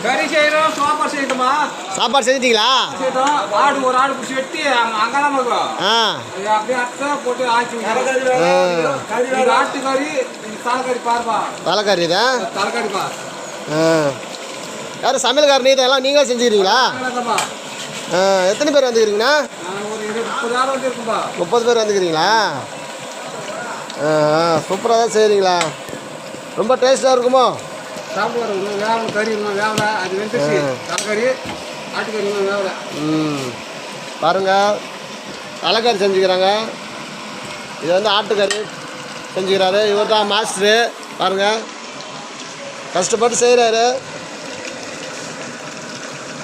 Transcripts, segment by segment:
கறி செய்யறோம், சாப்பாடு செய்யணுமா? சாப்பாடு செஞ்சிட்டீங்களா? செய்யணும். ஆடு ஒரு ஆடு பிடிச்சி வெட்டி அங்கதான் இருக்கும். அப்படியே அத்தை போட்டு ஆக்கி ஆட்டுக்கறி, தலைக்கறி பாருப்பா. தலைக்கறி தான் தலைக்கறிப்பா. யாரும் சமையல்காரர் நீ எல்லாம் நீங்களே செஞ்சுக்கிறீங்களா? எத்தனை பேர் வந்துக்கிறீங்கண்ணா? ஒரு 30 ஆள் வந்து இருக்குப்பா. 30 பேர் வந்துக்கிறீங்களா? சூப்பராக தான் செய்கிறீங்களா? ரொம்ப டேஸ்ட்டாக இருக்குமோ? சாப்பிடுவார். இன்னும் வேவலை கறி இன்னும் வேவலை. அது வெந்துச்சு. தலைக்கறி ஆட்டுக்கறி இன்னும் வேவலை. பாருங்கள், தலைக்கறி செஞ்சுக்கிறாங்க. இது வந்து ஆட்டுக்கறி செஞ்சுக்கிறாரு. இவர் தான் மாஸ்டரு. பாருங்கள், கஷ்டப்பட்டு செய்கிறாரு.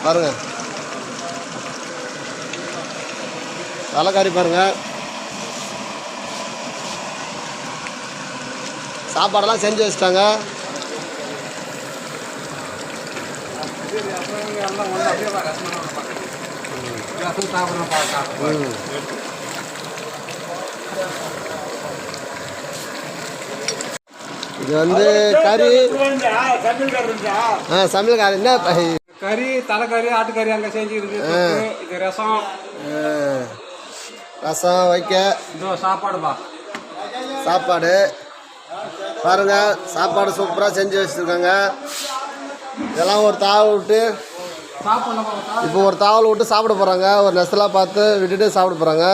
பாருங்கள், தலைக்கறி பாருங்கள். சாப்பாடெல்லாம் செஞ்சு வச்சுட்டாங்க. இது வந்து கறி சமையல்காரர் என்ன கறி, தலைக்கறி, ஆட்டுக்கறி அங்கே செஞ்சுருக்கு. இது ரசம் வைக்க இதோ சாப்பாடுப்பா. சாப்பாடு பாருங்க, சாப்பாடு சூப்பராக செஞ்சு வச்சுருக்காங்க. இதெல்லாம் ஒரு தாவல் விட்டு இப்போ ஒரு தாவல் விட்டு சாப்பிட போகிறாங்க. ஒரு நெசலாக பார்த்து விட்டுட்டு சாப்பிட போகிறாங்க.